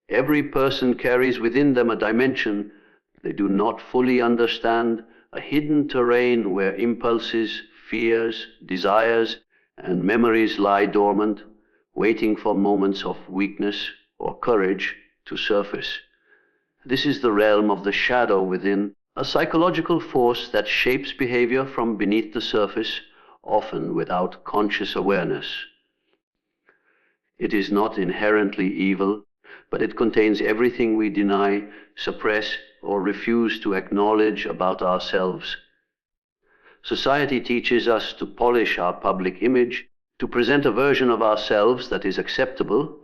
Every person carries within them a dimension they do not fully understand, a hidden terrain where impulses, fears, desires, and memories lie dormant, waiting for moments of weakness or courage to surface. This is the realm of the shadow within, a psychological force that shapes behavior from beneath the surface, often without conscious awareness. It is not inherently evil, but it contains everything we deny, suppress, or refuse to acknowledge about ourselves. Society teaches us to polish our public image, to present a version of ourselves that is acceptable,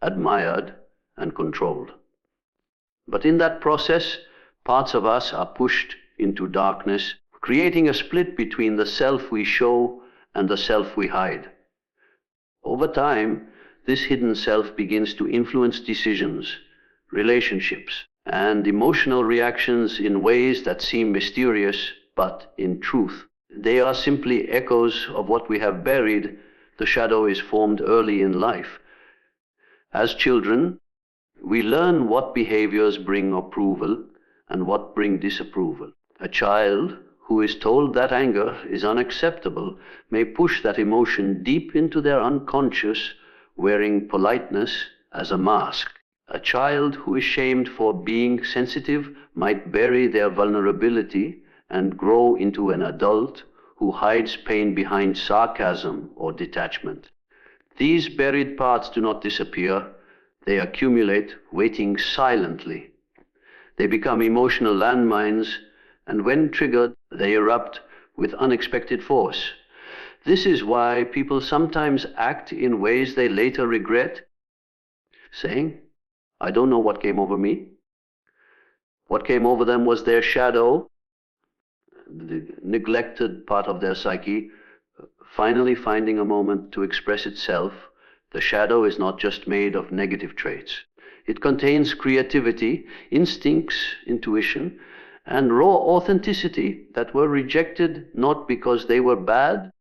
admired, and controlled. But in that process, parts of us are pushed into darkness, creating a split between the self we show and the self we hide. Over time, this hidden self begins to influence decisions, relationships, and emotional reactions in ways that seem mysterious, but in truth, they are simply echoes of what we have buried. The shadow is formed early in life. As children, we learn what behaviors bring approval and what bring disapproval. A child who is told that anger is unacceptable may push that emotion deep into their unconscious, wearing politeness as a mask. A child who is shamed for being sensitive might bury their vulnerability and grow into an adult who hides pain behind sarcasm or detachment. These buried parts do not disappear. They accumulate, waiting silently. They become emotional landmines, and when triggered, they erupt with unexpected force. This is why people sometimes act in ways they later regret, saying, "I don't know what came over me." What came over them was their shadow, the neglected part of their psyche, finally finding a moment to express itself. The shadow is not just made of negative traits. It contains creativity, instincts, intuition, and raw authenticity that were rejected not because they were bad,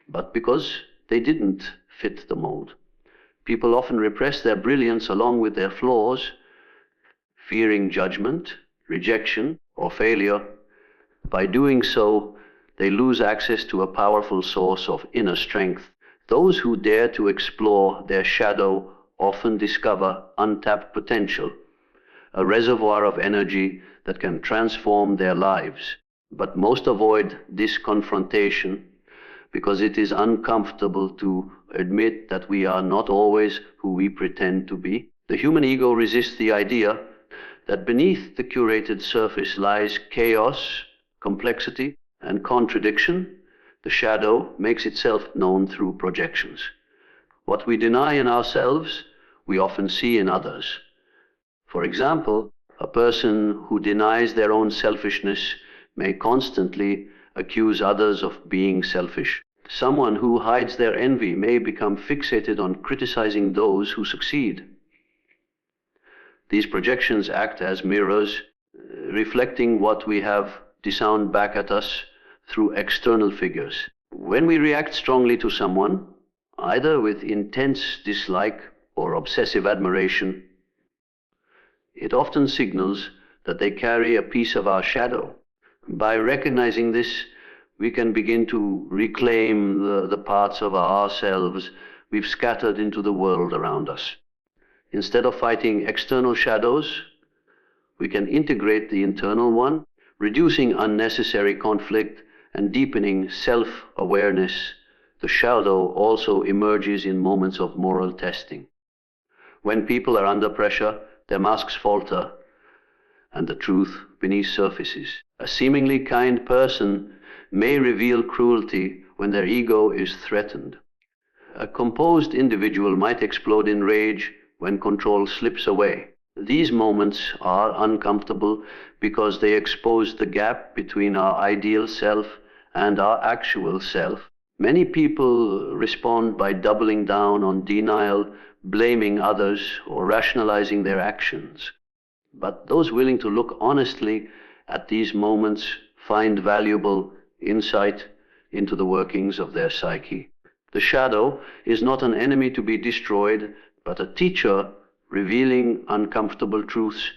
but because they didn't fit the mold. People often repress their brilliance along with their flaws, fearing judgment, rejection, or failure. By doing so, they lose access to a powerful source of inner strength. Those who dare to explore their shadow often discover untapped potential, a reservoir of energy that can transform their lives. But most avoid this confrontation because it is uncomfortable to admit that we are not always who we pretend to be. The human ego resists the idea that beneath the curated surface lies chaos, complexity, and contradiction. The shadow makes itself known through projections. What we deny in ourselves, we often see in others. For example, a person who denies their own selfishness may constantly accuse others of being selfish. Someone who hides their envy may become fixated on criticizing those who succeed. These projections act as mirrors, reflecting what we have disowned back at us through external figures. When we react strongly to someone, either with intense dislike or obsessive admiration, it often signals that they carry a piece of our shadow. By recognizing this, we can begin to reclaim the parts of ourselves we've scattered into the world around us. Instead of fighting external shadows, we can integrate the internal one, reducing unnecessary conflict and deepening self-awareness. The shadow also emerges in moments of moral testing. When people are under pressure, their masks falter, and the truth beneath surfaces. A seemingly kind person may reveal cruelty when their ego is threatened. A composed individual might explode in rage when control slips away. These moments are uncomfortable because they expose the gap between our ideal self and our actual self. Many people respond by doubling down on denial, blaming others, or rationalizing their actions. But those willing to look honestly at these moments find valuable insight into the workings of their psyche. The shadow is not an enemy to be destroyed, but a teacher revealing uncomfortable truths.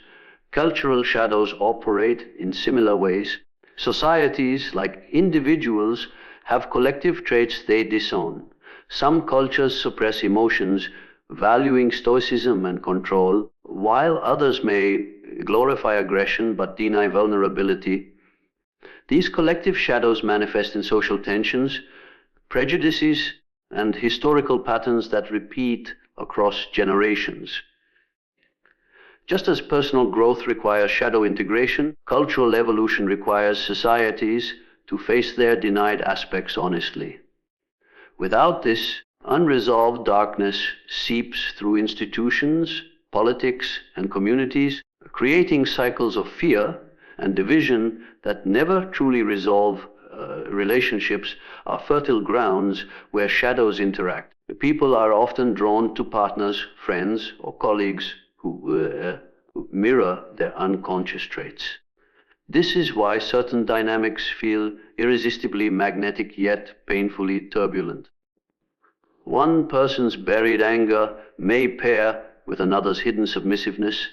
Cultural shadows operate in similar ways. Societies, like individuals, have collective traits they disown. Some cultures suppress emotions, valuing stoicism and control, while others may glorify aggression but deny vulnerability. These collective shadows manifest in social tensions, prejudices, and historical patterns that repeat across generations. Just as personal growth requires shadow integration, cultural evolution requires societies to face their denied aspects honestly. Without this, unresolved darkness seeps through institutions, politics, and communities, creating cycles of fear and division that never truly resolve. Relationships are fertile grounds where shadows interact. People are often drawn to partners, friends, or colleagues who mirror their unconscious traits. This is why certain dynamics feel irresistibly magnetic yet painfully turbulent. One person's buried anger may pair with another's hidden submissiveness,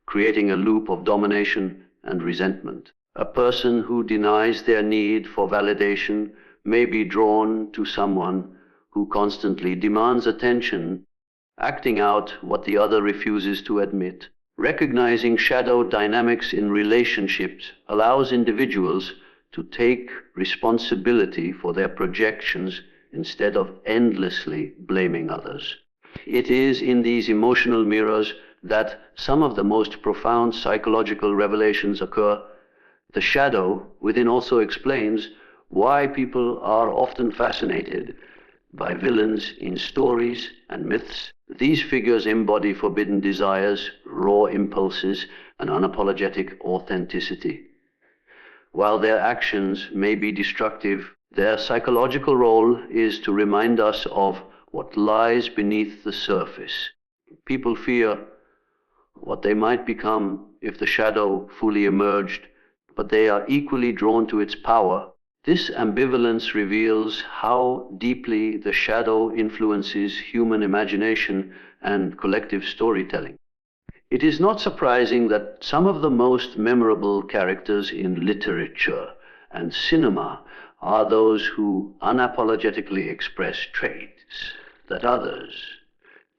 creating a loop of domination and resentment. A person who denies their need for validation may be drawn to someone who constantly demands attention, acting out what the other refuses to admit. Recognizing shadow dynamics in relationships allows individuals to take responsibility for their projections instead of endlessly blaming others. It is in these emotional mirrors that some of the most profound psychological revelations occur. The shadow within also explains why people are often fascinated by villains in stories and myths. These figures embody forbidden desires, raw impulses, and unapologetic authenticity. While their actions may be destructive, their psychological role is to remind us of what lies beneath the surface. People fear what they might become if the shadow fully emerged, but they are equally drawn to its power. This ambivalence reveals how deeply the shadow influences human imagination and collective storytelling. It is not surprising that some of the most memorable characters in literature and cinema are those who unapologetically express traits that others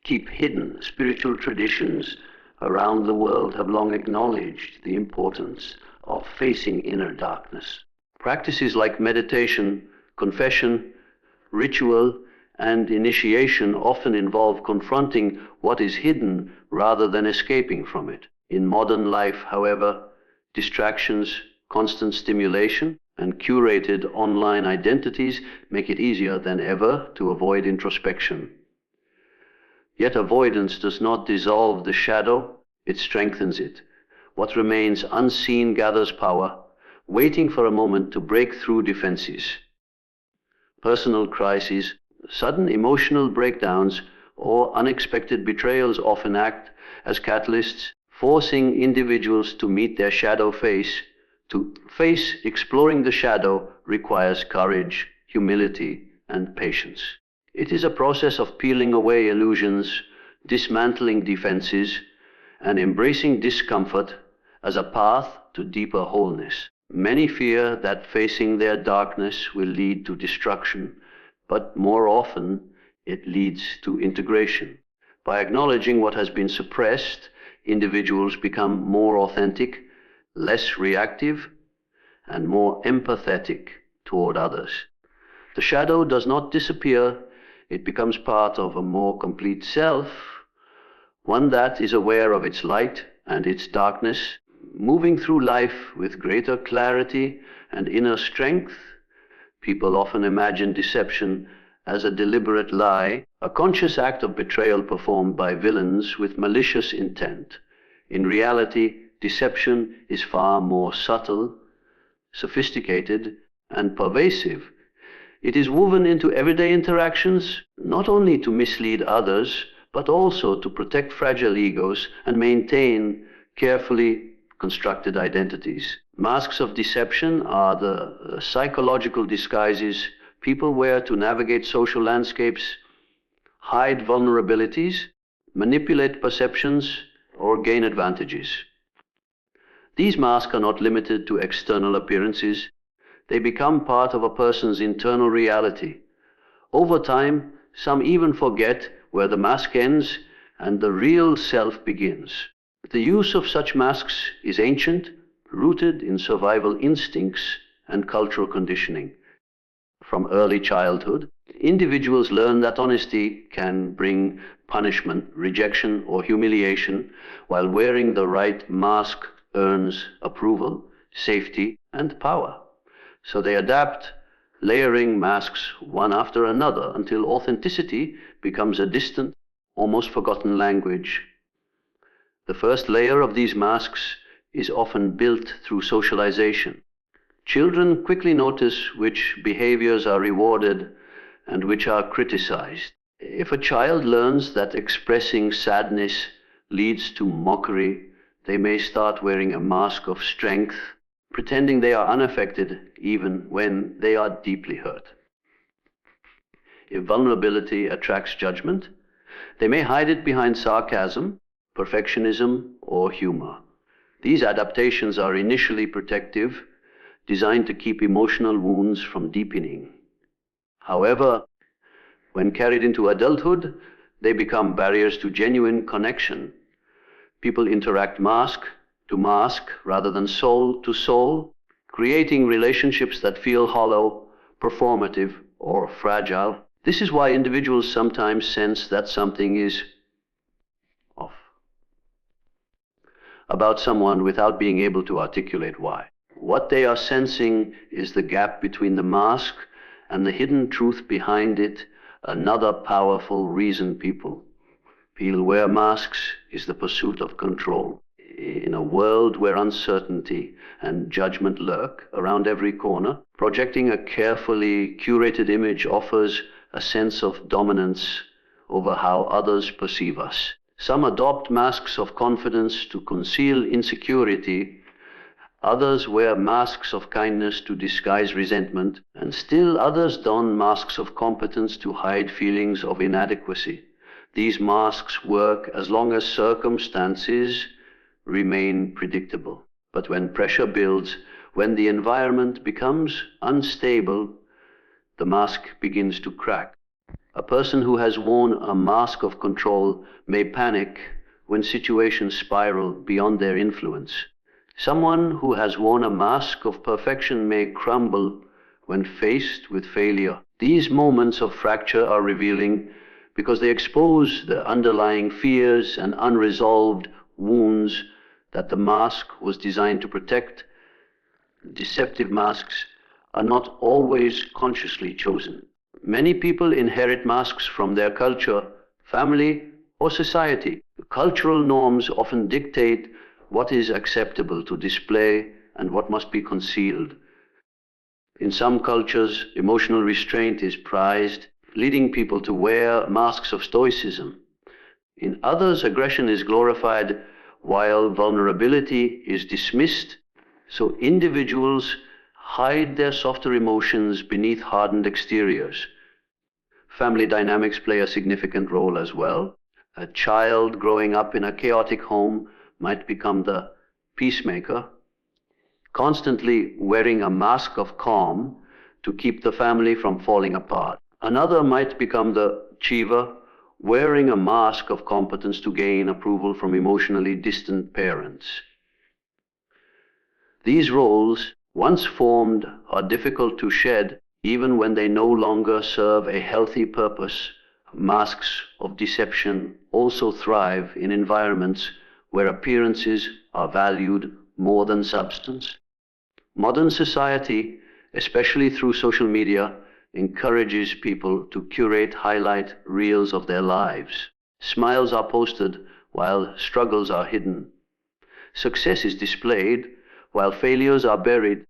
keep hidden. Spiritual traditions around the world have long acknowledged the importance of facing inner darkness. Practices like meditation, confession, ritual, and initiation often involve confronting what is hidden rather than escaping from it. In modern life, however, distractions, constant stimulation, and curated online identities make it easier than ever to avoid introspection. Yet avoidance does not dissolve the shadow, it strengthens it. What remains unseen gathers power, waiting for a moment to break through defenses. Personal crises, sudden emotional breakdowns, or unexpected betrayals often act as catalysts, forcing individuals to meet their shadow face. To face exploring the shadow requires courage, humility, and patience. It is a process of peeling away illusions, dismantling defenses, and embracing discomfort as a path to deeper wholeness. Many fear that facing their darkness will lead to destruction, but more often it leads to integration. By acknowledging what has been suppressed, individuals become more authentic, less reactive, and more empathetic toward others. The shadow does not disappear, it becomes part of a more complete self, one that is aware of its light and its darkness, moving through life with greater clarity and inner strength. People often imagine deception as a deliberate lie, a conscious act of betrayal performed by villains with malicious intent. In reality, deception is far more subtle, sophisticated, and pervasive. It is woven into everyday interactions, not only to mislead others, but also to protect fragile egos and maintain carefully constructed identities. Masks of deception are the psychological disguises people wear to navigate social landscapes, hide vulnerabilities, manipulate perceptions, or gain advantages. These masks are not limited to external appearances. They become part of a person's internal reality. Over time, some even forget where the mask ends and the real self begins. The use of such masks is ancient, rooted in survival instincts and cultural conditioning. From early childhood, individuals learn that honesty can bring punishment, rejection, or humiliation, while wearing the right mask earns approval, safety, and power. So they adapt, layering masks one after another until authenticity becomes a distant, almost forgotten language. The first layer of these masks is often built through socialization. Children quickly notice which behaviors are rewarded and which are criticized. If a child learns that expressing sadness leads to mockery, they may start wearing a mask of strength, pretending they are unaffected even when they are deeply hurt. If vulnerability attracts judgment, they may hide it behind sarcasm, perfectionism, or humor. These adaptations are initially protective, designed to keep emotional wounds from deepening. However, when carried into adulthood, they become barriers to genuine connection. People interact mask to mask rather than soul to soul, creating relationships that feel hollow, performative, or fragile. This is why individuals sometimes sense that something is off about someone without being able to articulate why. What they are sensing is the gap between the mask and the hidden truth behind it, another powerful reason people wear masks is the pursuit of control. In a world where uncertainty and judgment lurk around every corner, projecting a carefully curated image offers a sense of dominance over how others perceive us. Some adopt masks of confidence to conceal insecurity. Others wear masks of kindness to disguise resentment, and still others don masks of competence to hide feelings of inadequacy. These masks work as long as circumstances remain predictable. But when pressure builds, when the environment becomes unstable, the mask begins to crack. A person who has worn a mask of control may panic when situations spiral beyond their influence. Someone who has worn a mask of perfection may crumble when faced with failure. These moments of fracture are revealing because they expose the underlying fears and unresolved wounds that the mask was designed to protect. Deceptive masks are not always consciously chosen. Many people inherit masks from their culture, family, or society. Cultural norms often dictate what is acceptable to display and what must be concealed. In some cultures, emotional restraint is prized, leading people to wear masks of stoicism. In others, aggression is glorified while vulnerability is dismissed, so individuals hide their softer emotions beneath hardened exteriors. Family dynamics play a significant role as well. A child growing up in a chaotic home might become the peacemaker, constantly wearing a mask of calm to keep the family from falling apart. Another might become the achiever, wearing a mask of competence to gain approval from emotionally distant parents. These roles, once formed, are difficult to shed even when they no longer serve a healthy purpose. Masks of deception also thrive in environments where appearances are valued more than substance. Modern society, especially through social media, encourages people to curate highlight reels of their lives. Smiles are posted while struggles are hidden. Success is displayed while failures are buried.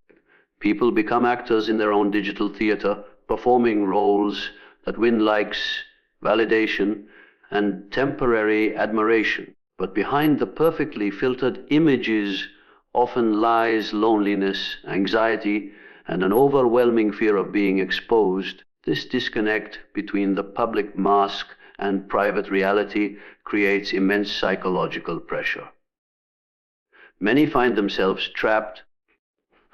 People become actors in their own digital theater, performing roles that win likes, validation, and temporary admiration. But behind the perfectly filtered images often lies loneliness, anxiety, and an overwhelming fear of being exposed. This disconnect between the public mask and private reality creates immense psychological pressure. Many find themselves trapped,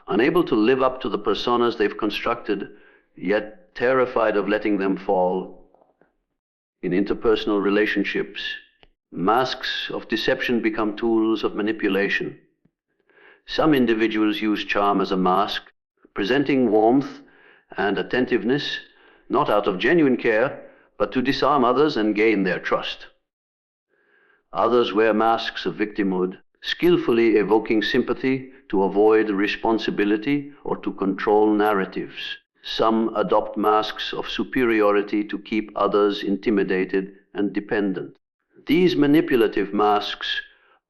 unable to live up to the personas they've constructed, yet terrified of letting them fall. In interpersonal relationships, masks of deception become tools of manipulation. Some individuals use charm as a mask, presenting warmth and attentiveness, not out of genuine care, but to disarm others and gain their trust. Others wear masks of victimhood, skillfully evoking sympathy to avoid responsibility or to control narratives. Some adopt masks of superiority to keep others intimidated and dependent. These manipulative masks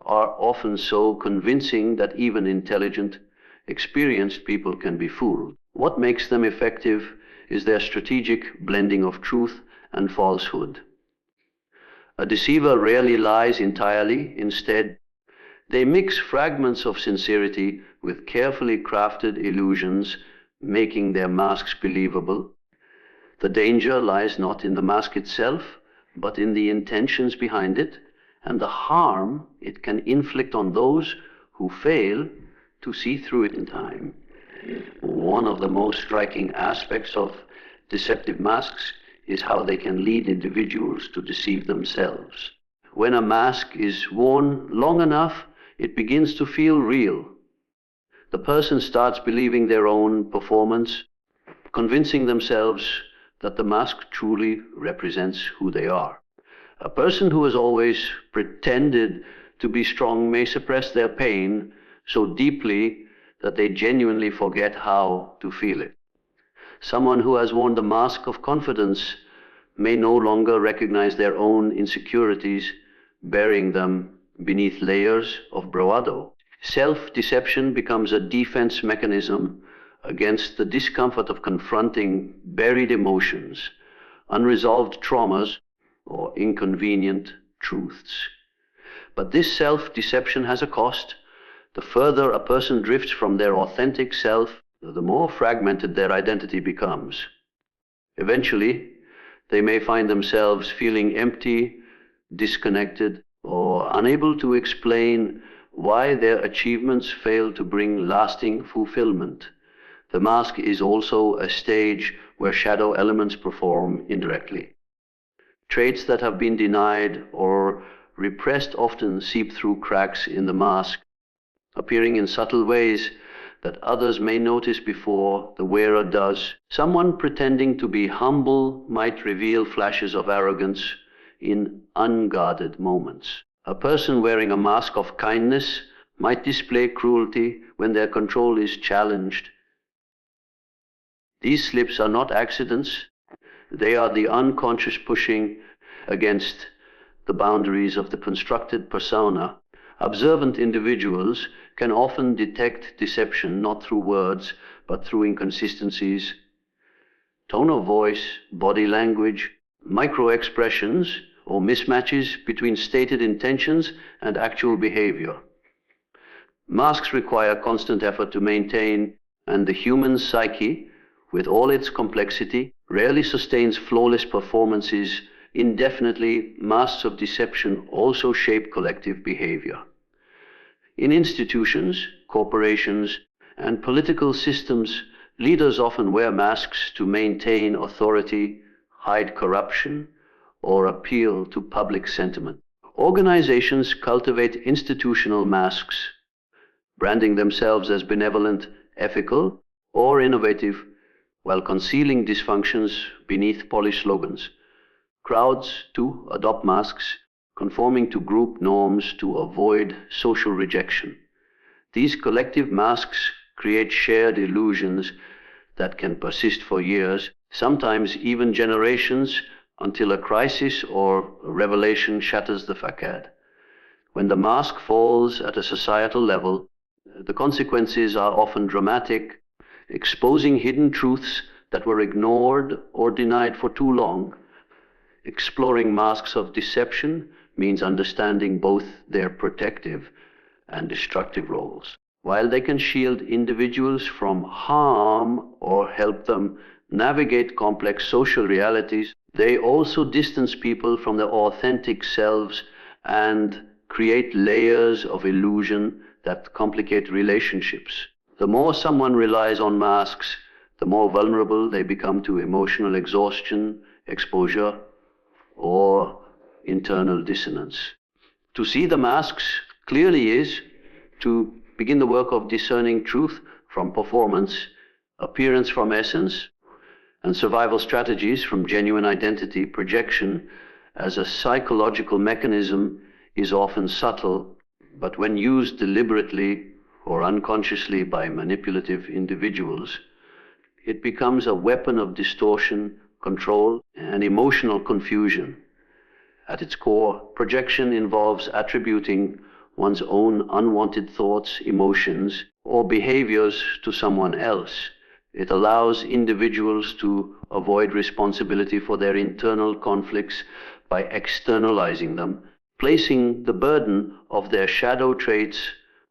are often so convincing that even intelligent, experienced people can be fooled. What makes them effective is their strategic blending of truth and falsehood. A deceiver rarely lies entirely. Instead, they mix fragments of sincerity with carefully crafted illusions, making their masks believable. The danger lies not in the mask itself, but in the intentions behind it, and the harm it can inflict on those who fail to see through it in time. One of the most striking aspects of deceptive masks is how they can lead individuals to deceive themselves. When a mask is worn long enough, it begins to feel real. The person starts believing their own performance, convincing themselves that the mask truly represents who they are. A person who has always pretended to be strong may suppress their pain so deeply that they genuinely forget how to feel it. Someone who has worn the mask of confidence may no longer recognize their own insecurities, burying them beneath layers of bravado. Self-deception becomes a defense mechanism against the discomfort of confronting buried emotions, unresolved traumas, or inconvenient truths. But this self-deception has a cost. The further a person drifts from their authentic self, the more fragmented their identity becomes. Eventually, they may find themselves feeling empty, disconnected, or unable to explain why their achievements fail to bring lasting fulfillment. The mask is also a stage where shadow elements perform indirectly. Traits that have been denied or repressed often seep through cracks in the mask, appearing in subtle ways that others may notice before the wearer does. Someone pretending to be humble might reveal flashes of arrogance in unguarded moments. A person wearing a mask of kindness might display cruelty when their control is challenged. These slips are not accidents. They are the unconscious pushing against the boundaries of the constructed persona. Observant individuals can often detect deception not through words, but through inconsistencies, tone of voice, body language, micro-expressions, or mismatches between stated intentions and actual behavior. Masks require constant effort to maintain, and the human psyche, with all its complexity, rarely sustains flawless performances indefinitely. Masks of deception also shape collective behavior. In institutions, corporations, and political systems, leaders often wear masks to maintain authority, hide corruption, or appeal to public sentiment. Organizations cultivate institutional masks, branding themselves as benevolent, ethical, or innovative, while concealing dysfunctions beneath polished slogans. Crowds, too, adopt masks, conforming to group norms to avoid social rejection. These collective masks create shared illusions that can persist for years, sometimes even generations, until a crisis or a revelation shatters the facade. When the mask falls at a societal level, the consequences are often dramatic, exposing hidden truths that were ignored or denied for too long. Exploring masks of deception means understanding both their protective and destructive roles. While they can shield individuals from harm or help them navigate complex social realities, They also distance people from their authentic selves and create layers of illusion that complicate relationships. The more someone relies on masks, the more vulnerable they become to emotional exhaustion, exposure, or internal dissonance. To see the masks clearly is to begin the work of discerning truth from performance, appearance from essence, and survival strategies from genuine identity. Projection as a psychological mechanism is often subtle, but when used deliberately or unconsciously by manipulative individuals, it becomes a weapon of distortion, control, and emotional confusion. At its core, projection involves attributing one's own unwanted thoughts, emotions, or behaviors to someone else. It allows individuals to avoid responsibility for their internal conflicts by externalizing them, placing the burden of their shadow traits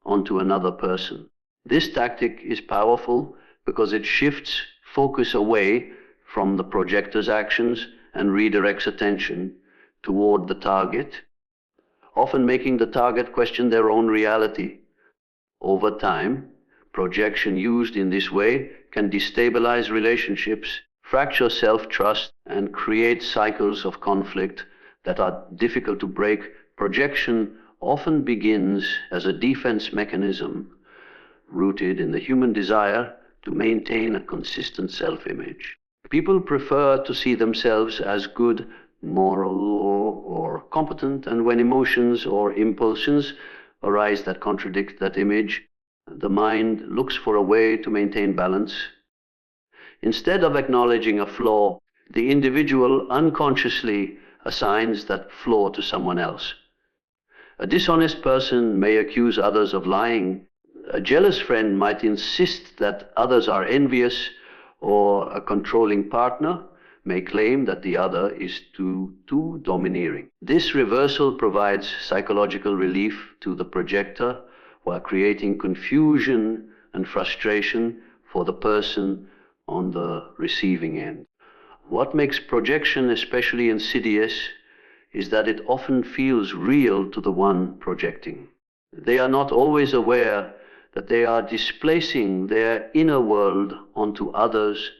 onto another person. This tactic is powerful because it shifts focus away from the projector's actions and redirects attention toward the target, often making the target question their own reality. Over time, projection used in this way can destabilize relationships, fracture self-trust, and create cycles of conflict that are difficult to break. Projection often begins as a defense mechanism rooted in the human desire to maintain a consistent self-image. People prefer to see themselves as good, moral, or competent, and when emotions or impulsions arise that contradict that image, the mind looks for a way to maintain balance. Instead of acknowledging a flaw, the individual unconsciously assigns that flaw to someone else. A dishonest person may accuse others of lying. A jealous friend might insist that others are envious, or a controlling partner may claim that the other is too domineering. This reversal provides psychological relief to the projector while creating confusion and frustration for the person on the receiving end. What makes projection especially insidious is that it often feels real to the one projecting. They are not always aware that they are displacing their inner world onto others.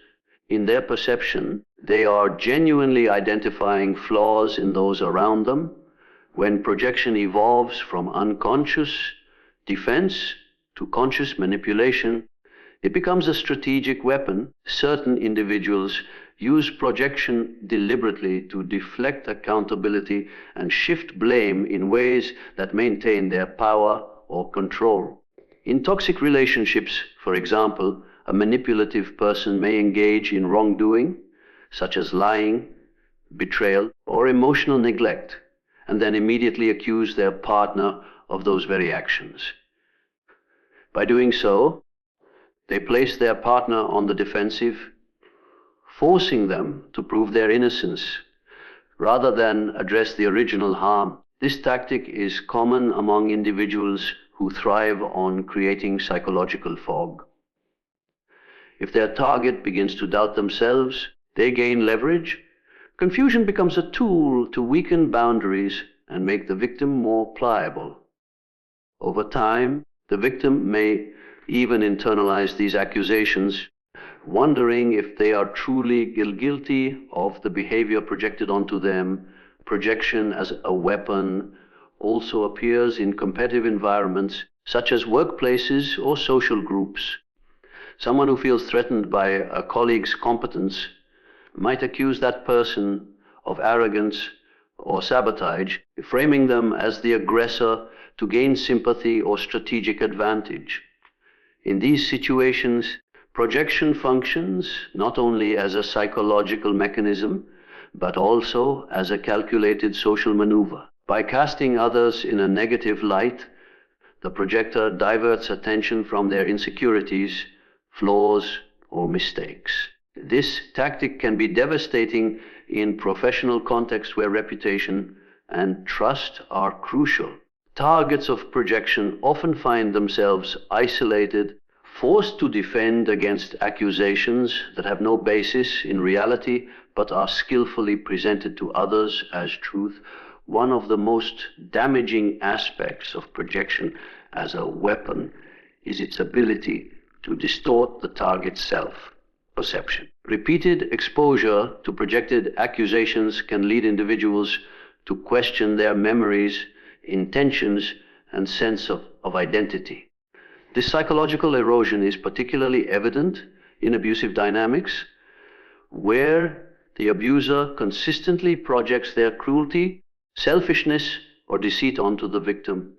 In their perception, they are genuinely identifying flaws in those around them. When projection evolves from unconscious defense to conscious manipulation, it becomes a strategic weapon. Certain individuals use projection deliberately to deflect accountability and shift blame in ways that maintain their power or control. In toxic relationships, for example, a manipulative person may engage in wrongdoing, such as lying, betrayal, or emotional neglect, and then immediately accuse their partner of those very actions. By doing so, they place their partner on the defensive, forcing them to prove their innocence rather than address the original harm. This tactic is common among individuals who thrive on creating psychological fog. If their target begins to doubt themselves, they gain leverage. Confusion becomes a tool to weaken boundaries and make the victim more pliable. Over time, the victim may even internalize these accusations, wondering if they are truly guilty of the behavior projected onto them. Projection as a weapon also appears in competitive environments such as workplaces or social groups. Someone who feels threatened by a colleague's competence might accuse that person of arrogance or sabotage, framing them as the aggressor to gain sympathy or strategic advantage. In these situations, projection functions not only as a psychological mechanism, but also as a calculated social maneuver. By casting others in a negative light, the projector diverts attention from their insecurities, flaws, or mistakes. This tactic can be devastating in professional contexts where reputation and trust are crucial. Targets of projection often find themselves isolated, Forced to defend against accusations that have no basis in reality but are skillfully presented to others as truth, one of the most damaging aspects of projection as a weapon is its ability to distort the target's self-perception. Repeated exposure to projected accusations can lead individuals to question their memories, intentions, and sense of identity. This psychological erosion is particularly evident in abusive dynamics, where the abuser consistently projects their cruelty, selfishness, or deceit onto the victim.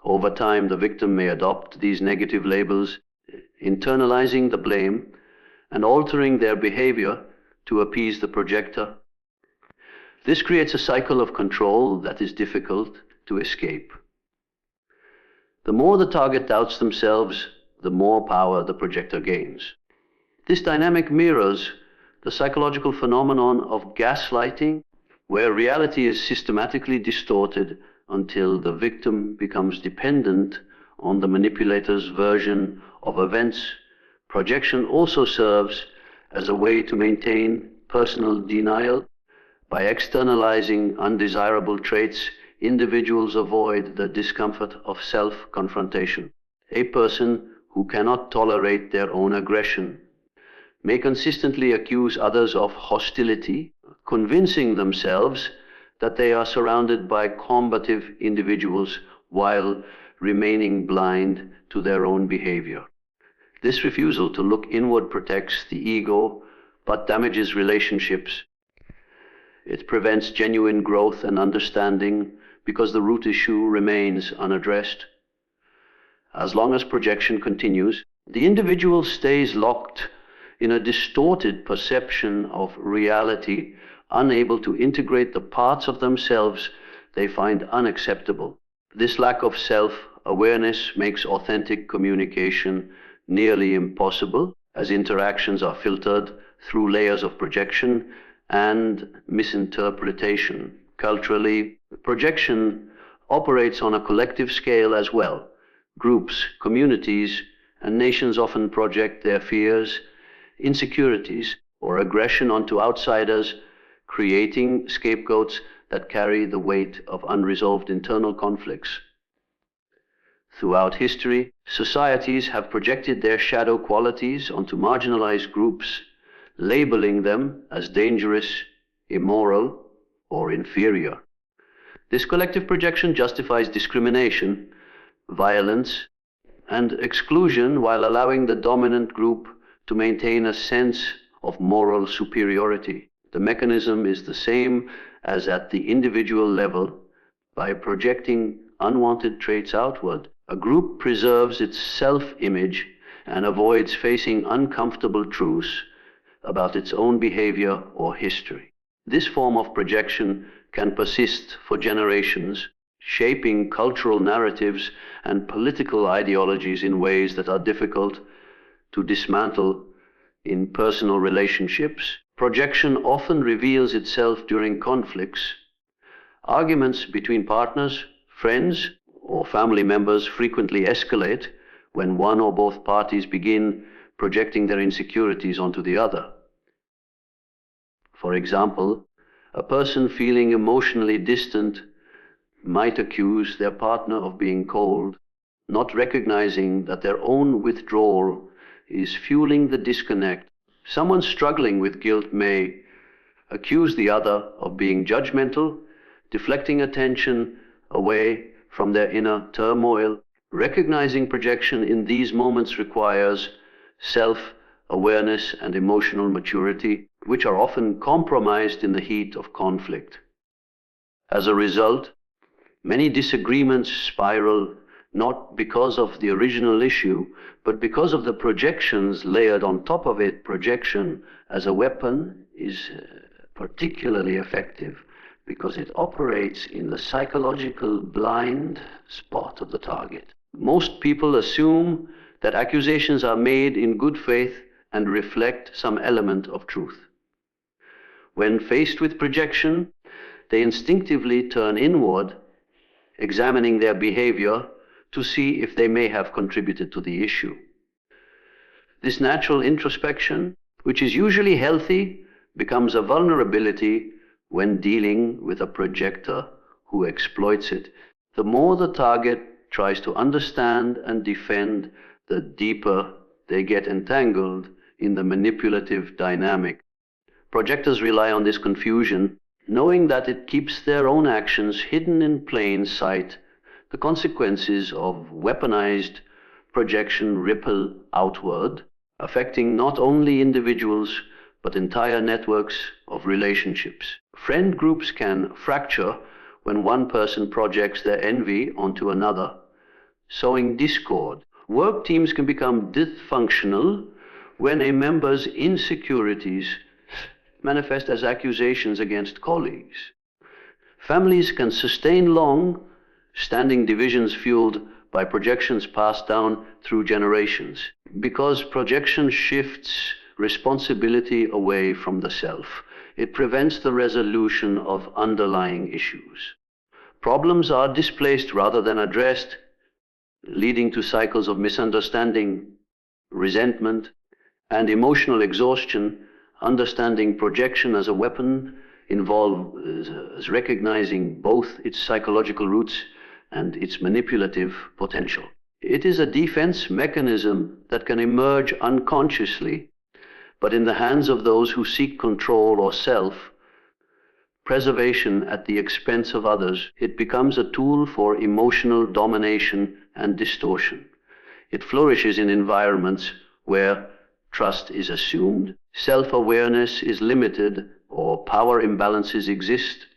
Over time, the victim may adopt these negative labels, internalizing the blame and altering their behavior to appease the projector. This creates a cycle of control that is difficult to escape. The more the target doubts themselves, the more power the projector gains. This dynamic mirrors the psychological phenomenon of gaslighting, where reality is systematically distorted until the victim becomes dependent on the manipulator's version of events. Projection also serves as a way to maintain personal denial. By externalizing undesirable traits, individuals avoid the discomfort of self-confrontation. A person who cannot tolerate their own aggression may consistently accuse others of hostility, convincing themselves that they are surrounded by combative individuals while remaining blind to their own behavior. This refusal to look inward protects the ego, but damages relationships. It prevents genuine growth and understanding because the root issue remains unaddressed. As long as projection continues, the individual stays locked in a distorted perception of reality, unable to integrate the parts of themselves they find unacceptable. This lack of self-awareness makes authentic communication nearly impossible, as interactions are filtered through layers of projection and misinterpretation. Culturally, projection operates on a collective scale as well. Groups, communities, and nations often project their fears, insecurities, or aggression onto outsiders, creating scapegoats that carry the weight of unresolved internal conflicts. Throughout history, societies have projected their shadow qualities onto marginalized groups, labeling them as dangerous, immoral, or inferior. This collective projection justifies discrimination, violence, and exclusion while allowing the dominant group to maintain a sense of moral superiority. The mechanism is the same as at the individual level. By projecting unwanted traits outward, a group preserves its self-image and avoids facing uncomfortable truths about its own behavior or history. This form of projection can persist for generations, shaping cultural narratives and political ideologies in ways that are difficult to dismantle in personal relationships. Projection often reveals itself during conflicts. Arguments between partners, friends, or family members frequently escalate when one or both parties begin projecting their insecurities onto the other. For example, a person feeling emotionally distant might accuse their partner of being cold, not recognizing that their own withdrawal is fueling the disconnect. Someone struggling with guilt may accuse the other of being judgmental, deflecting attention away from their inner turmoil. Recognizing projection in these moments requires self-awareness and emotional maturity, which are often compromised in the heat of conflict. As a result, many disagreements spiral not because of the original issue, but because of the projections layered on top of it. Projection as a weapon is particularly effective because it operates in the psychological blind spot of the target. Most people assume that accusations are made in good faith and reflect some element of truth. When faced with projection, they instinctively turn inward, examining their behavior to see if they may have contributed to the issue. This natural introspection, which is usually healthy, becomes a vulnerability when dealing with a projector who exploits it. The more the target tries to understand and defend, the deeper they get entangled in the manipulative dynamic. Projectors rely on this confusion, knowing that it keeps their own actions hidden in plain sight. The consequences of weaponized projection ripple outward, affecting not only individuals but entire networks of relationships. Friend groups can fracture when one person projects their envy onto another, sowing discord. Work teams can become dysfunctional when a member's insecurities manifest as accusations against colleagues. Families can sustain long-standing divisions fueled by projections passed down through generations, because projection shifts responsibility away from the self. It prevents the resolution of underlying issues. Problems are displaced rather than addressed, leading to cycles of misunderstanding, resentment, and emotional exhaustion. Understanding projection as a weapon involves recognizing both its psychological roots and its manipulative potential. It is a defense mechanism that can emerge unconsciously, but in the hands of those who seek control or self-preservation at the expense of others, it becomes a tool for emotional domination and distortion. It flourishes in environments where trust is assumed, self-awareness is limited, or power imbalances exist.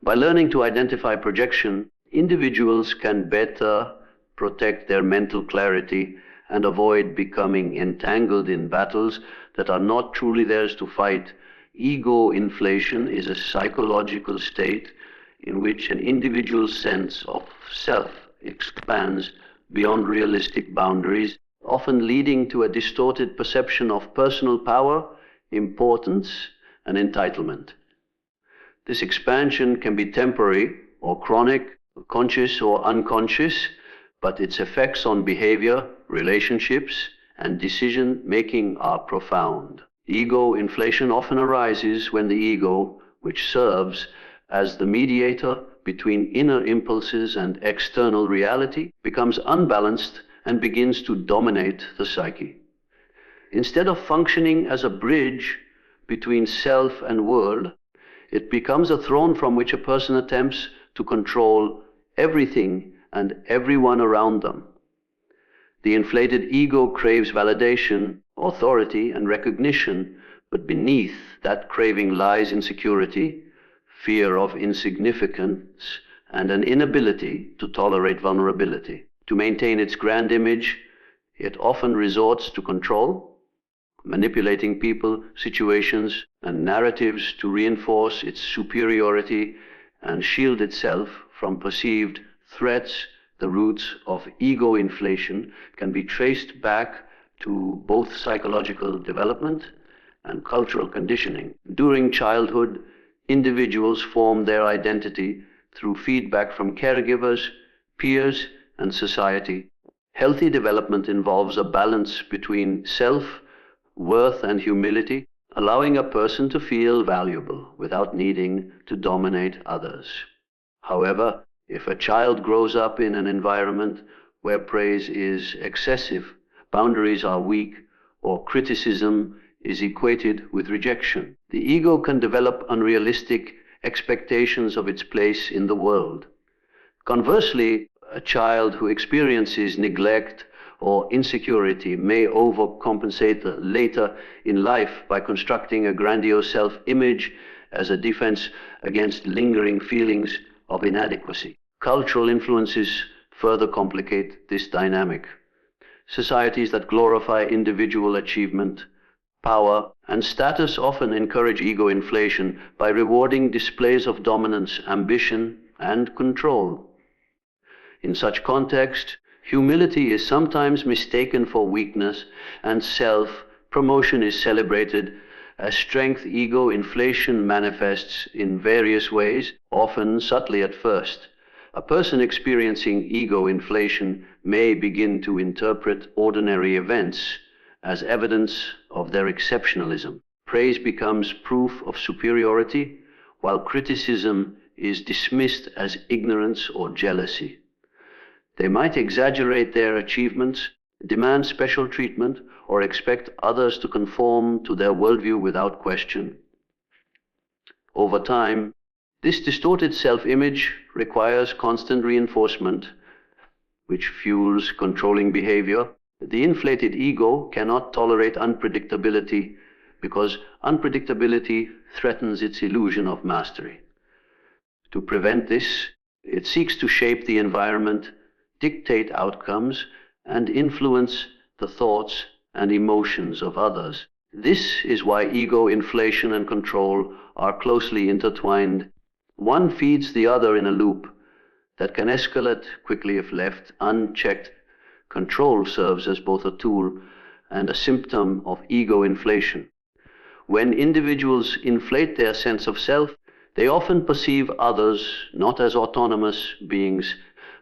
By learning to identify projection, individuals can better protect their mental clarity and avoid becoming entangled in battles that are not truly theirs to fight. Ego inflation is a psychological state in which an individual's sense of self expands beyond realistic boundaries, often leading to a distorted perception of personal power, importance, and entitlement. This expansion can be temporary or chronic, conscious or unconscious, but its effects on behavior, relationships, and decision-making are profound. Ego inflation often arises when the ego, which serves as the mediator between inner impulses and external reality, becomes unbalanced and begins to dominate the psyche. Instead of functioning as a bridge between self and world, it becomes a throne from which a person attempts to control everything and everyone around them. The inflated ego craves validation, authority, and recognition, but beneath that craving lies insecurity, fear of insignificance, and an inability to tolerate vulnerability. To maintain its grand image, it often resorts to control, manipulating people, situations, and narratives to reinforce its superiority and shield itself from perceived threats. The roots of ego inflation can be traced back to both psychological development and cultural conditioning. During childhood, individuals form their identity through feedback from caregivers, peers, and society. Healthy development involves a balance between self-worth and humility, allowing a person to feel valuable without needing to dominate others. However, if a child grows up in an environment where praise is excessive, boundaries are weak, or criticism is equated with rejection, the ego can develop unrealistic expectations of its place in the world. Conversely, a child who experiences neglect or insecurity may overcompensate later in life by constructing a grandiose self-image as a defense against lingering feelings of inadequacy. Cultural influences further complicate this dynamic. Societies that glorify individual achievement, power, and status often encourage ego inflation by rewarding displays of dominance, ambition, and control. In such context, humility is sometimes mistaken for weakness, and self-promotion is celebrated as strength. Ego inflation manifests in various ways, often subtly at first. A person experiencing ego inflation may begin to interpret ordinary events as evidence of their exceptionalism. Praise becomes proof of superiority, while criticism is dismissed as ignorance or jealousy. They might exaggerate their achievements, demand special treatment, or expect others to conform to their worldview without question. Over time, this distorted self-image requires constant reinforcement, which fuels controlling behavior. The inflated ego cannot tolerate unpredictability because unpredictability threatens its illusion of mastery. To prevent this, it seeks to shape the environment, dictate outcomes, and influence the thoughts and emotions of others. This is why ego inflation and control are closely intertwined. One feeds the other in a loop that can escalate quickly if left unchecked. Control serves as both a tool and a symptom of ego inflation. When individuals inflate their sense of self, they often perceive others not as autonomous beings,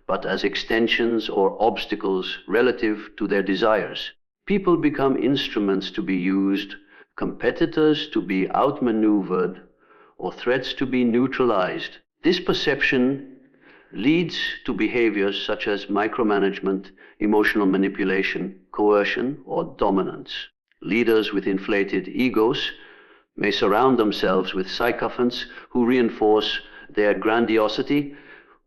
but as extensions or obstacles relative to their desires. People become instruments to be used, competitors to be outmaneuvered, or threats to be neutralized. This perception leads to behaviors such as micromanagement, emotional manipulation, coercion, or dominance. Leaders with inflated egos may surround themselves with sycophants who reinforce their grandiosity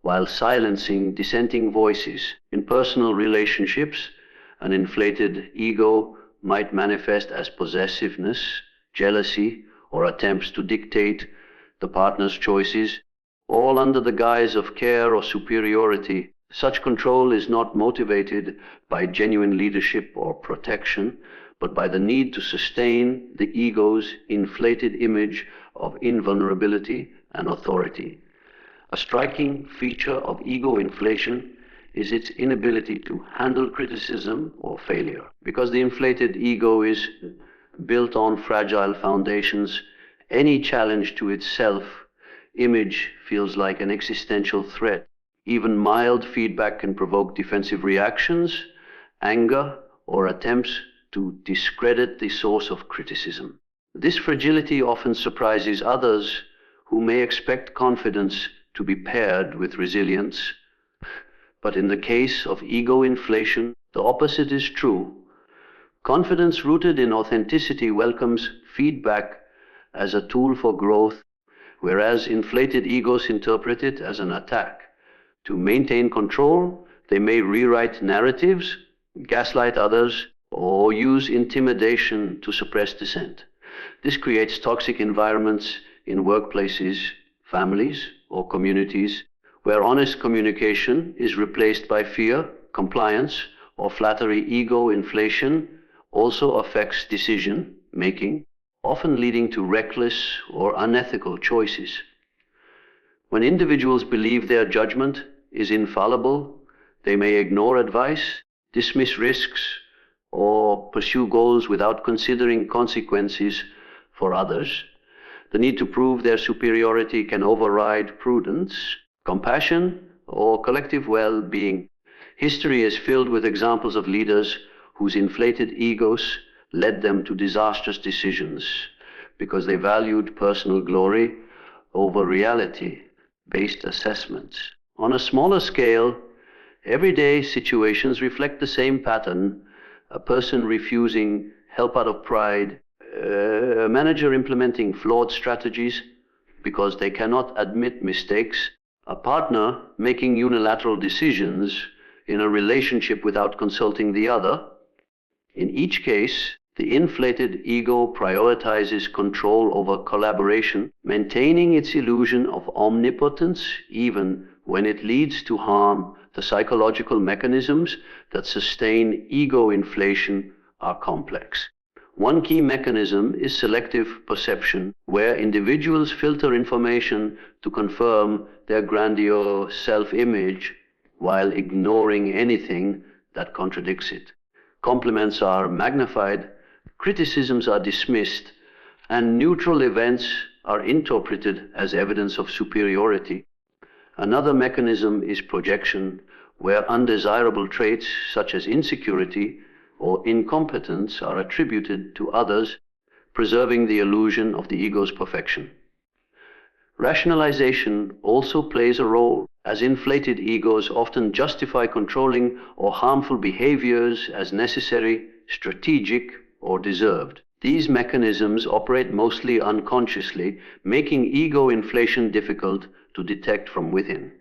while silencing dissenting voices. In personal relationships, an inflated ego might manifest as possessiveness, jealousy, or attempts to dictate the partner's choices, all under the guise of care or superiority. Such control is not motivated by genuine leadership or protection, but by the need to sustain the ego's inflated image of invulnerability and authority. A striking feature of ego inflation is its inability to handle criticism or failure. Because the inflated ego is built on fragile foundations, any challenge to its self-image feels like an existential threat. Even mild feedback can provoke defensive reactions, anger, or attempts to discredit the source of criticism. This fragility often surprises others who may expect confidence to be paired with resilience. But in the case of ego inflation, the opposite is true. Confidence rooted in authenticity welcomes feedback as a tool for growth, whereas inflated egos interpret it as an attack. To maintain control, they may rewrite narratives, gaslight others, or use intimidation to suppress dissent. This creates toxic environments in workplaces, families, or communities where honest communication is replaced by fear, compliance, or flattery. Ego inflation also affects decision making, often leading to reckless or unethical choices. When individuals believe their judgment is infallible, they may ignore advice, dismiss risks, or pursue goals without considering consequences for others. The need to prove their superiority can override prudence, compassion, or collective well-being. History is filled with examples of leaders whose inflated egos led them to disastrous decisions because they valued personal glory over reality-based assessments. On a smaller scale, everyday situations reflect the same pattern: a person refusing help out of pride, a manager implementing flawed strategies because they cannot admit mistakes, a partner making unilateral decisions in a relationship without consulting the other. In each case, the inflated ego prioritizes control over collaboration, maintaining its illusion of omnipotence even when it leads to harm. The psychological mechanisms that sustain ego inflation are complex. One key mechanism is selective perception, where individuals filter information to confirm their grandiose self-image while ignoring anything that contradicts it. Compliments are magnified, criticisms are dismissed, and neutral events are interpreted as evidence of superiority. Another mechanism is projection, where undesirable traits such as insecurity or incompetence are attributed to others, preserving the illusion of the ego's perfection. Rationalization also plays a role, as inflated egos often justify controlling or harmful behaviors as necessary, strategic, or deserved. These mechanisms operate mostly unconsciously, making ego inflation difficult to detect from within.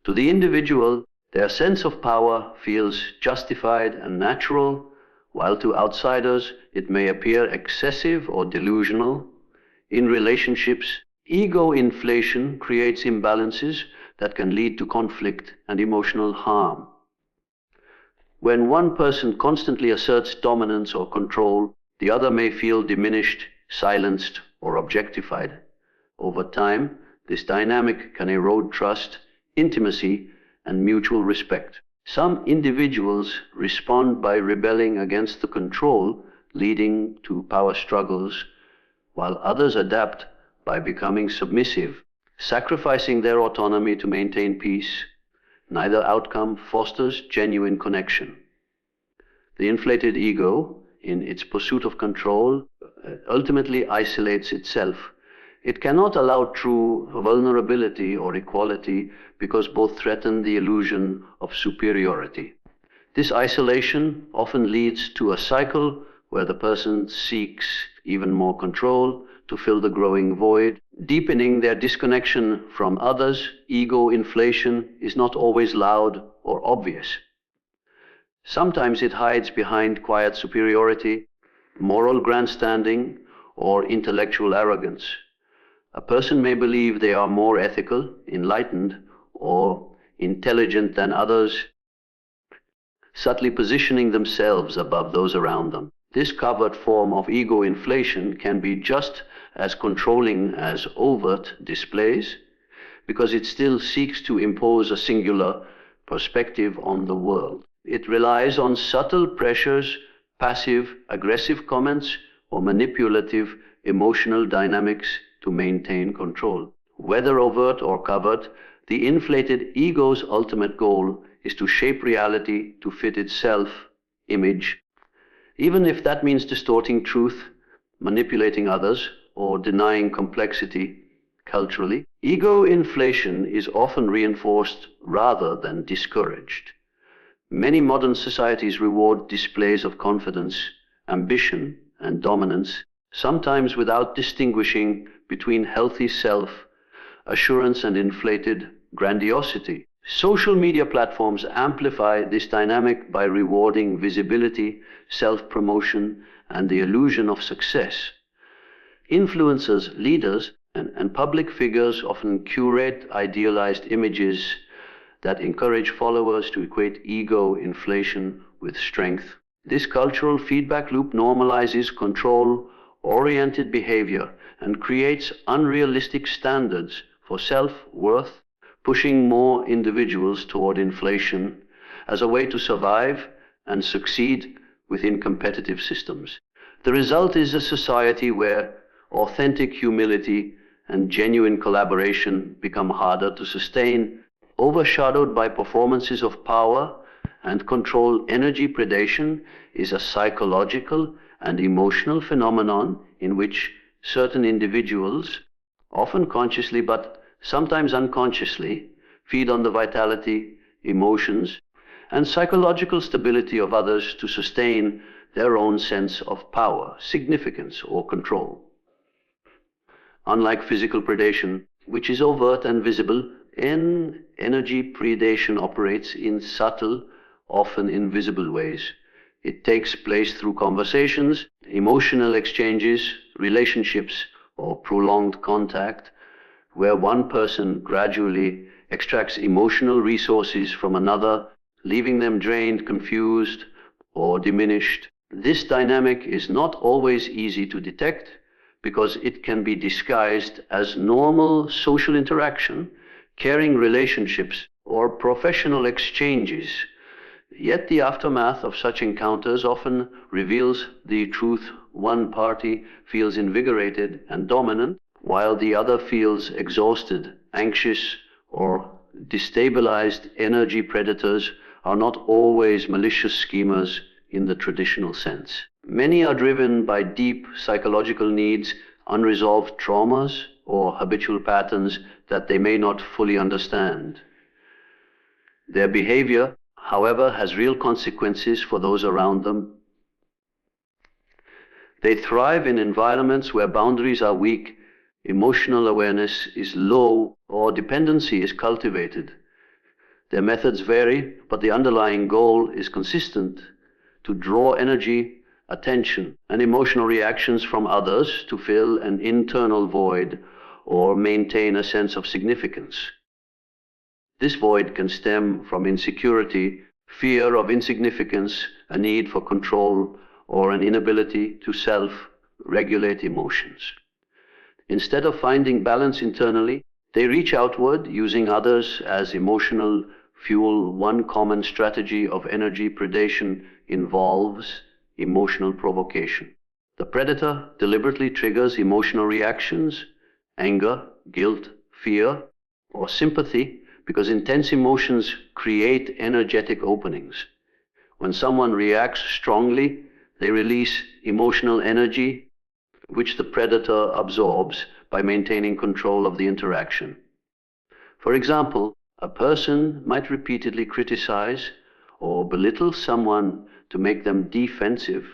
To the individual, their sense of power feels justified and natural, while to outsiders it may appear excessive or delusional. In relationships, ego inflation creates imbalances that can lead to conflict and emotional harm. When one person constantly asserts dominance or control, the other may feel diminished, silenced, or objectified. Over time, this dynamic can erode trust, intimacy, and mutual respect. Some individuals respond by rebelling against the control, leading to power struggles, while others adapt by becoming submissive, sacrificing their autonomy to maintain peace. Neither outcome fosters genuine connection. The inflated ego, in its pursuit of control, ultimately isolates itself. It cannot allow true vulnerability or equality because both threaten the illusion of superiority. This isolation often leads to a cycle where the person seeks even more control to fill the growing void, deepening their disconnection from others. Ego inflation is not always loud or obvious. Sometimes it hides behind quiet superiority, moral grandstanding, or intellectual arrogance. A person may believe they are more ethical, enlightened, or intelligent than others, subtly positioning themselves above those around them. This covert form of ego inflation can be just as controlling as overt displays, because it still seeks to impose a singular perspective on the world. It relies on subtle pressures, passive, aggressive comments, or manipulative, emotional dynamics to maintain control. Whether overt or covert, the inflated ego's ultimate goal is to shape reality to fit its self-image, even if that means distorting truth, manipulating others, or denying complexity culturally. Ego inflation is often reinforced rather than discouraged. Many modern societies reward displays of confidence, ambition, and dominance, sometimes without distinguishing between healthy self-assurance and inflated grandiosity. Social media platforms amplify this dynamic by rewarding visibility, self-promotion, and the illusion of success. Influencers, leaders, and public figures often curate idealized images that encourage followers to equate ego inflation with strength. This cultural feedback loop normalizes control-oriented behavior and creates unrealistic standards for self-worth, pushing more individuals toward inflation as a way to survive and succeed within competitive systems. The result is a society where authentic humility and genuine collaboration become harder to sustain, overshadowed by performances of power and control. Energy predation is a psychological and emotional phenomenon in which certain individuals, often consciously but sometimes unconsciously, feed on the vitality, emotions, and psychological stability of others to sustain their own sense of power, significance, or control. Unlike physical predation, which is overt and visible, energy predation operates in subtle, often invisible ways. It takes place through conversations, emotional exchanges, relationships, or prolonged contact, where one person gradually extracts emotional resources from another, leaving them drained, confused, or diminished. This dynamic is not always easy to detect because it can be disguised as normal social interaction, caring relationships, or professional exchanges. Yet the aftermath of such encounters often reveals the truth. One party feels invigorated and dominant, while the other feels exhausted, anxious, or destabilized energy predators are not always malicious schemers in the traditional sense. Many are driven by deep psychological needs, unresolved traumas, or habitual patterns that they may not fully understand. Their behavior, however, has real consequences for those around them. They thrive in environments where boundaries are weak, emotional awareness is low, or dependency is cultivated. Their methods vary, but the underlying goal is consistent: to draw energy, attention, and emotional reactions from others to fill an internal void or maintain a sense of significance. This void can stem from insecurity, fear of insignificance, a need for control, or an inability to self-regulate emotions. Instead of finding balance internally, they reach outward, using others as emotional fuel. One common strategy of energy predation involves emotional provocation. The predator deliberately triggers emotional reactions, anger, guilt, fear, or sympathy, because intense emotions create energetic openings. When someone reacts strongly, they release emotional energy, which the predator absorbs by maintaining control of the interaction. For example, a person might repeatedly criticize or belittle someone to make them defensive,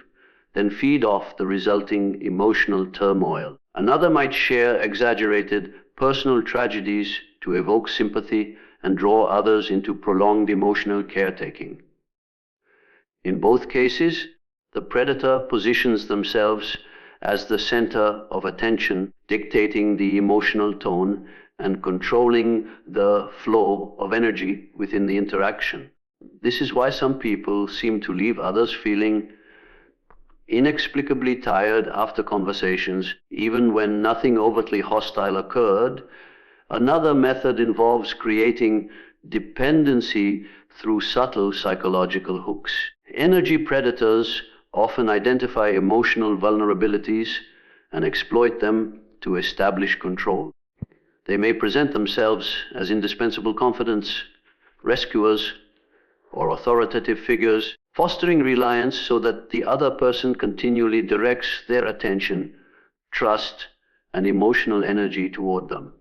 then feed off the resulting emotional turmoil. Another might share exaggerated personal tragedies to evoke sympathy and draw others into prolonged emotional caretaking. In both cases, the predator positions themselves as the center of attention, dictating the emotional tone and controlling the flow of energy within the interaction. This is why some people seem to leave others feeling inexplicably tired after conversations, even when nothing overtly hostile occurred. Another method involves creating dependency through subtle psychological hooks. Energy predators often identify emotional vulnerabilities and exploit them to establish control. They may present themselves as indispensable confidants, rescuers, or authoritative figures, fostering reliance so that the other person continually directs their attention, trust, and emotional energy toward them.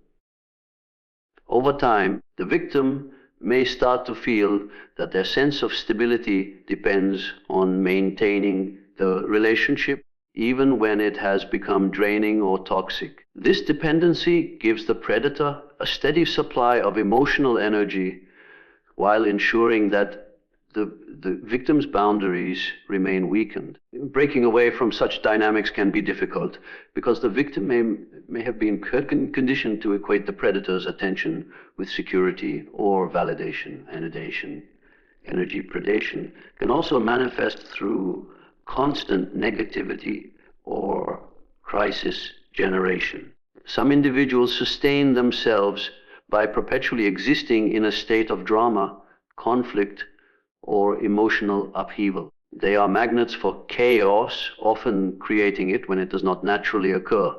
Over time, the victim may start to feel that their sense of stability depends on maintaining the relationship, even when it has become draining or toxic. This dependency gives the predator a steady supply of emotional energy while ensuring that the victim's boundaries remain weakened. Breaking away from such dynamics can be difficult because the victim may have been conditioned to equate the predator's attention with security or validation. Energy predation can also manifest through constant negativity or crisis generation. Some individuals sustain themselves by perpetually existing in a state of drama, conflict, or emotional upheaval. They are magnets for chaos, often creating it when it does not naturally occur.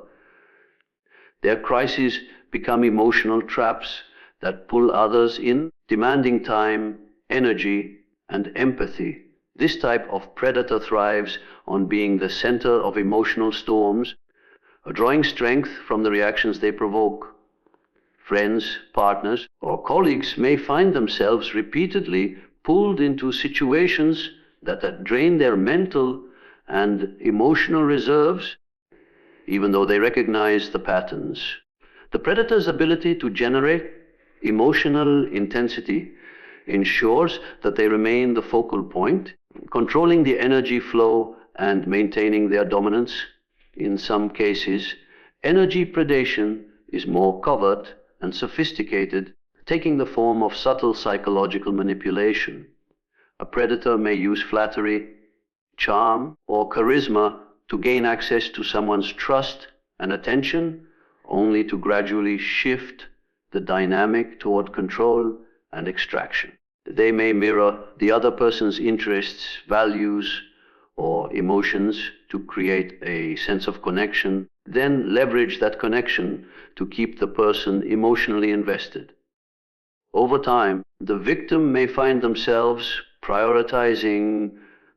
Their crises become emotional traps that pull others in, demanding time, energy, and empathy. This type of predator thrives on being the center of emotional storms, drawing strength from the reactions they provoke. Friends, partners, or colleagues may find themselves repeatedly pulled into situations that drain their mental and emotional reserves, even though they recognize the patterns. The predator's ability to generate emotional intensity ensures that they remain the focal point, controlling the energy flow and maintaining their dominance. In some cases, energy predation is more covert and sophisticated, taking the form of subtle psychological manipulation. A predator may use flattery, charm, or charisma to gain access to someone's trust and attention, only to gradually shift the dynamic toward control and extraction. They may mirror the other person's interests, values, or emotions to create a sense of connection, then leverage that connection to keep the person emotionally invested. Over time, the victim may find themselves prioritizing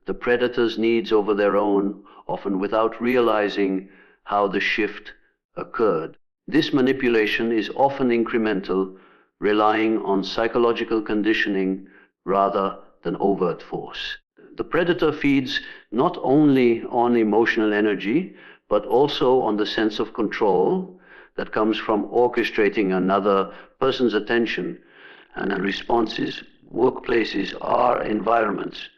the predator's needs over their own, often without realizing how the shift occurred. This manipulation is often incremental, relying on psychological conditioning rather than overt force. The predator feeds not only on emotional energy, but also on the sense of control that comes from orchestrating another person's attention and responses. Workplaces are environments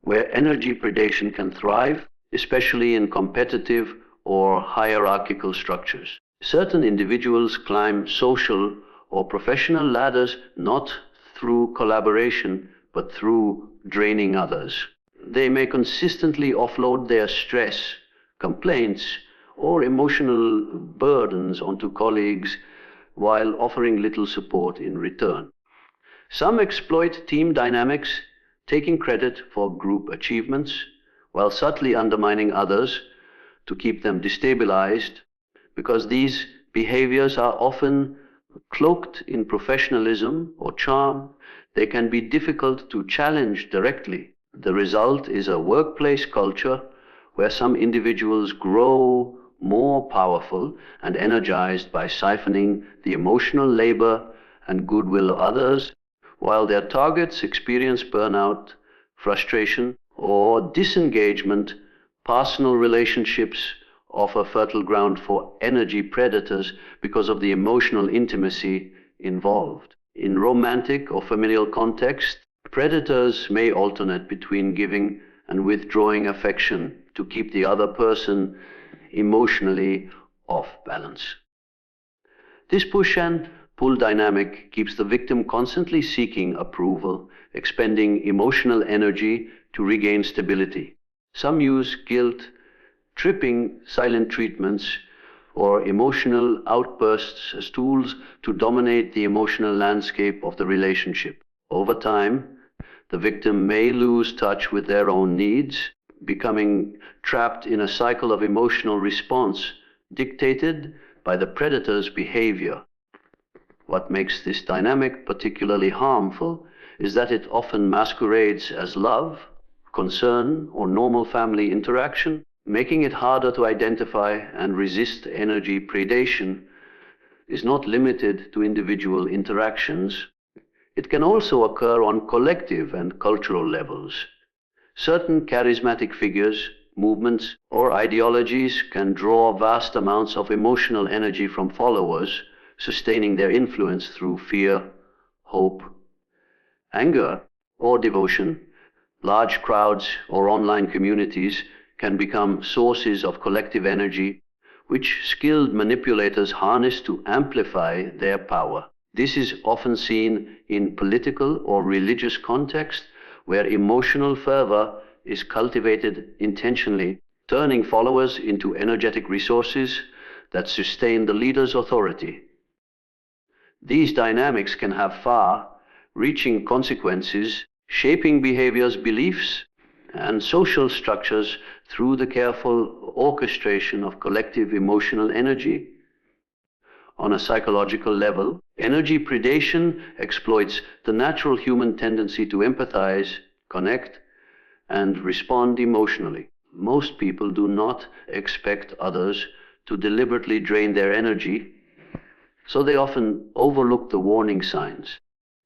where energy predation can thrive, especially in competitive or hierarchical structures. Certain individuals climb social or professional ladders not through collaboration, but through draining others. They may consistently offload their stress, complaints, or emotional burdens onto colleagues while offering little support in return. Some exploit team dynamics, taking credit for group achievements while subtly undermining others to keep them destabilized, because these behaviors are often cloaked in professionalism or charm. They can be difficult to challenge directly. The result is a workplace culture where some individuals grow more powerful and energized by siphoning the emotional labor and goodwill of others, while their targets experience burnout, frustration, or disengagement. Personal relationships offer fertile ground for energy predators because of the emotional intimacy involved. In romantic or familial context, predators may alternate between giving and withdrawing affection to keep the other person emotionally off balance. This push and pull dynamic keeps the victim constantly seeking approval, expending emotional energy to regain stability. Some use guilt, tripping, silent treatments, or emotional outbursts as tools to dominate the emotional landscape of the relationship. Over time, the victim may lose touch with their own needs, becoming trapped in a cycle of emotional response dictated by the predator's behavior. What makes this dynamic particularly harmful is that it often masquerades as love, concern, or normal family interaction, making it harder to identify and resist. Energy predation is not limited to individual interactions. It can also occur on collective and cultural levels. Certain charismatic figures, movements, or ideologies can draw vast amounts of emotional energy from followers, sustaining their influence through fear, hope, anger, or devotion. Large crowds or online communities can become sources of collective energy, which skilled manipulators harness to amplify their power. This is often seen in political or religious context, where emotional fervor is cultivated intentionally, turning followers into energetic resources that sustain the leader's authority. These dynamics can have far-reaching consequences, shaping behaviors, beliefs, and social structures through the careful orchestration of collective emotional energy. On a psychological level, energy predation exploits the natural human tendency to empathize, connect, and respond emotionally. Most people do not expect others to deliberately drain their energy, so they often overlook the warning signs.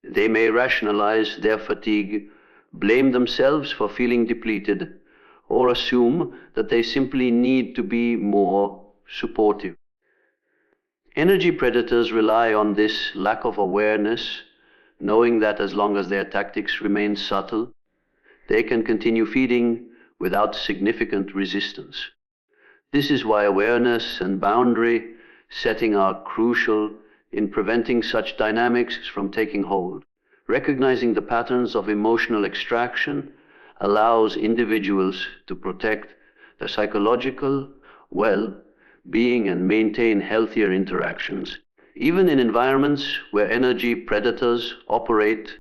They may rationalize their fatigue, blame themselves for feeling depleted, or assume that they simply need to be more supportive. Energy predators rely on this lack of awareness, knowing that as long as their tactics remain subtle, they can continue feeding without significant resistance. This is why awareness and boundary setting are crucial in preventing such dynamics from taking hold. Recognizing the patterns of emotional extraction allows individuals to protect their psychological well-being and maintain healthier interactions. Even in environments where energy predators operate